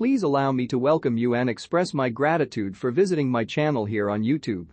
Please allow me to welcome you and express my gratitude for visiting my channel here on YouTube.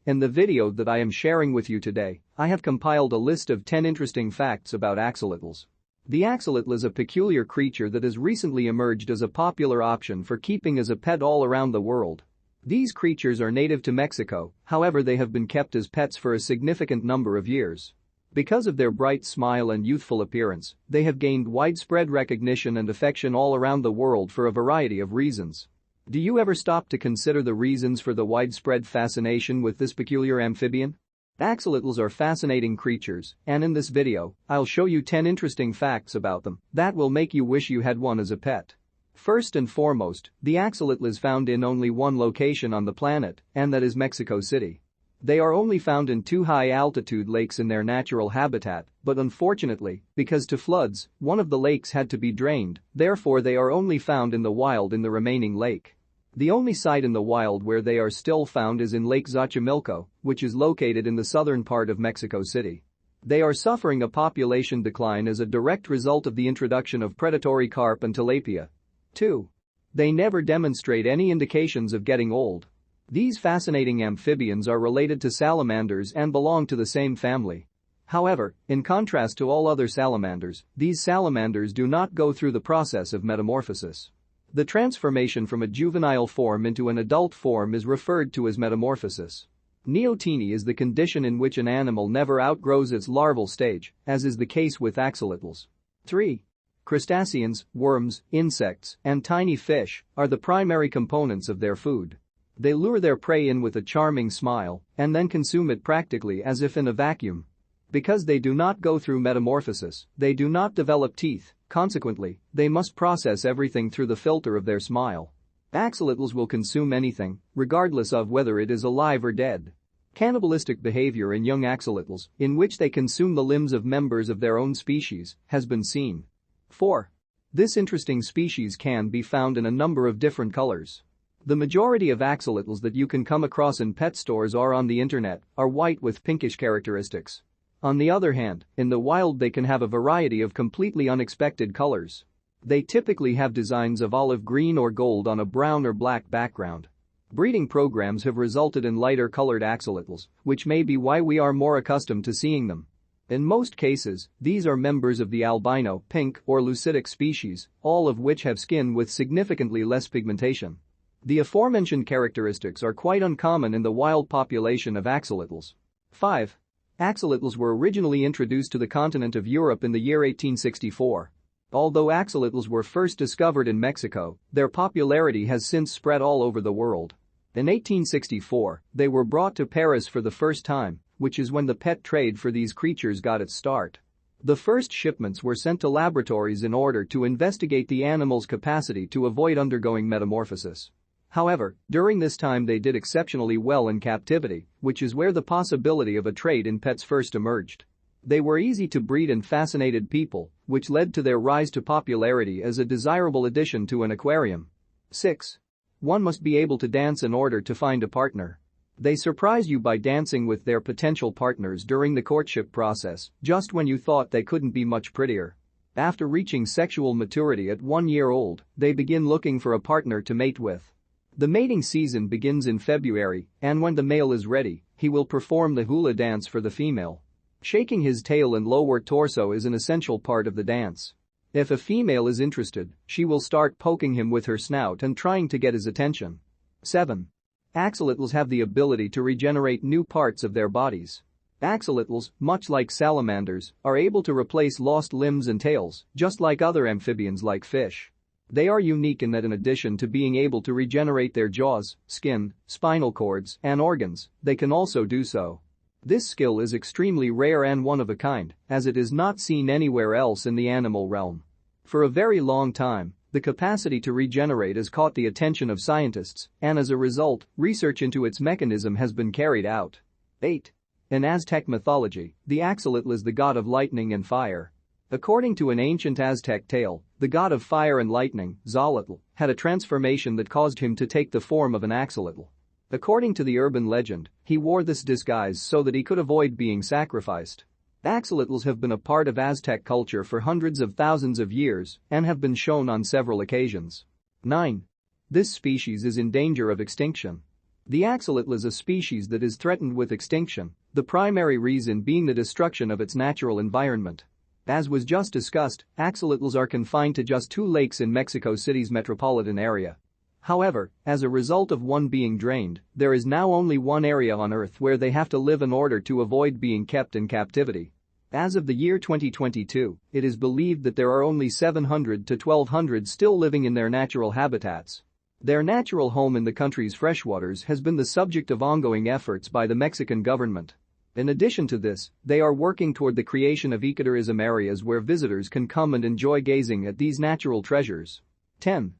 In the video that I am sharing with you today, I have compiled a list of 10 interesting facts about axolotls. The axolotl is a peculiar creature that has recently emerged as a popular option for keeping as a pet all around the world. These creatures are native to Mexico, however they have been kept as pets for a significant number of years. Because of their bright smile and youthful appearance, they have gained widespread recognition and affection all around the world for a variety of reasons. Do you ever stop to consider the reasons for the widespread fascination with this peculiar amphibian? Axolotls are fascinating creatures, and in this video, I'll show you 10 interesting facts about them that will make you wish you had one as a pet. First and foremost, the axolotl is found in only one location on the planet, and that is Mexico City. They are only found in 2 high-altitude lakes in their natural habitat, but unfortunately, because to floods, one of the lakes had to be drained, therefore they are only found in the wild in the remaining lake. The only site in the wild where they are still found is in Lake Xochimilco, which is located in the southern part of Mexico City. They are suffering a population decline as a direct result of the introduction of predatory carp and tilapia. 2. They never demonstrate any indications of getting old. These fascinating amphibians are related to salamanders and belong to the same family. However, in contrast to all other salamanders, these salamanders do not go through the process of metamorphosis. The transformation from a juvenile form into an adult form is referred to as metamorphosis. Neoteny is the condition in which an animal never outgrows its larval stage, as is the case with axolotls. 3. Crustaceans, worms, insects, and tiny fish are the primary components of their food. They lure their prey in with a charming smile and then consume it practically as if in a vacuum. Because they do not go through metamorphosis, they do not develop teeth, consequently, they must process everything through the filter of their smile. Axolotls will consume anything, regardless of whether it is alive or dead. Cannibalistic behavior in young axolotls, in which they consume the limbs of members of their own species, has been seen. 4. This interesting species can be found in a number of different colors. The majority of axolotls that you can come across in pet stores or on the internet are white with pinkish characteristics. On the other hand, in the wild they can have a variety of completely unexpected colors. They typically have designs of olive green or gold on a brown or black background. Breeding programs have resulted in lighter colored axolotls, which may be why we are more accustomed to seeing them. In most cases, these are members of the albino, pink, or lucidic species, all of which have skin with significantly less pigmentation. The aforementioned characteristics are quite uncommon in the wild population of axolotls. 5. Axolotls were originally introduced to the continent of Europe in the year 1864. Although axolotls were first discovered in Mexico, their popularity has since spread all over the world. In 1864, they were brought to Paris for the first time, which is when the pet trade for these creatures got its start. The first shipments were sent to laboratories in order to investigate the animal's capacity to avoid undergoing metamorphosis. However, during this time they did exceptionally well in captivity, which is where the possibility of a trade in pets first emerged. They were easy to breed and fascinated people, which led to their rise to popularity as a desirable addition to an aquarium. 6. One must be able to dance in order to find a partner. They surprise you by dancing with their potential partners during the courtship process, just when you thought they couldn't be much prettier. After reaching sexual maturity at 1 year old, they begin looking for a partner to mate with. The mating season begins in February, and when the male is ready, he will perform the hula dance for the female. Shaking his tail and lower torso is an essential part of the dance. If a female is interested, she will start poking him with her snout and trying to get his attention. 7. Axolotls have the ability to regenerate new parts of their bodies. Axolotls, much like salamanders, are able to replace lost limbs and tails, just like other amphibians like fish. They are unique in that in addition to being able to regenerate their jaws, skin, spinal cords, and organs, they can also do so. This skill is extremely rare and one of a kind, as it is not seen anywhere else in the animal realm. For a very long time, the capacity to regenerate has caught the attention of scientists, and as a result, research into its mechanism has been carried out. 8. In Aztec mythology, the axolotl is the god of lightning and fire. According to an ancient Aztec tale, the god of fire and lightning, Xochitl, had a transformation that caused him to take the form of an axolotl. According to the urban legend, he wore this disguise so that he could avoid being sacrificed. Axolotls have been a part of Aztec culture for hundreds of thousands of years and have been shown on several occasions. 9. This species is in danger of extinction. The axolotl is a species that is threatened with extinction, the primary reason being the destruction of its natural environment. As was just discussed, axolotls are confined to just 2 lakes in Mexico City's metropolitan area. However, as a result of one being drained, there is now only one area on Earth where they have to live in order to avoid being kept in captivity. As of the year 2022, it is believed that there are only 700 to 1,200 still living in their natural habitats. Their natural home in the country's freshwaters has been the subject of ongoing efforts by the Mexican government. In addition to this, they are working toward the creation of ecotourism areas where visitors can come and enjoy gazing at these natural treasures. 10.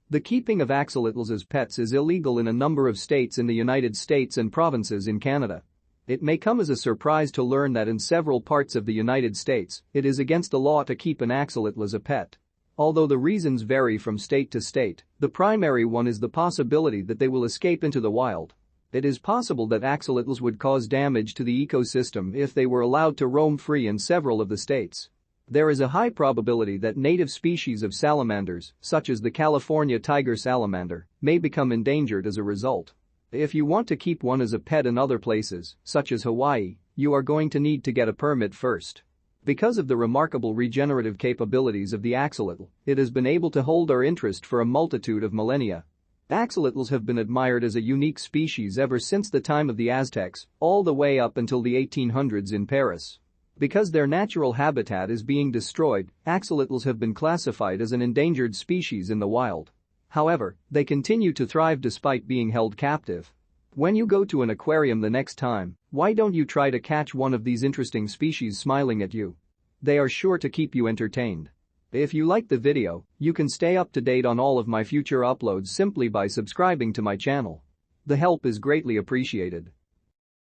The keeping of axolotls as pets is illegal in a number of states in the United States and provinces in Canada. It may come as a surprise to learn that in several parts of the United States, it is against the law to keep an axolotl as a pet. Although the reasons vary from state to state, the primary one is the possibility that they will escape into the wild. It is possible that axolotls would cause damage to the ecosystem if they were allowed to roam free in several of the states. There is a high probability that native species of salamanders, such as the California tiger salamander, may become endangered as a result. If you want to keep one as a pet in other places, such as Hawaii, you are going to need to get a permit first. Because of the remarkable regenerative capabilities of the axolotl, it has been able to hold our interest for a multitude of millennia. Axolotls have been admired as a unique species ever since the time of the Aztecs, all the way up until the 1800s in Paris. Because their natural habitat is being destroyed, axolotls have been classified as an endangered species in the wild. However, they continue to thrive despite being held captive. When you go to an aquarium the next time, why don't you try to catch one of these interesting species smiling at you? They are sure to keep you entertained. If you like the video, you can stay up to date on all of my future uploads simply by subscribing to my channel. The help is greatly appreciated.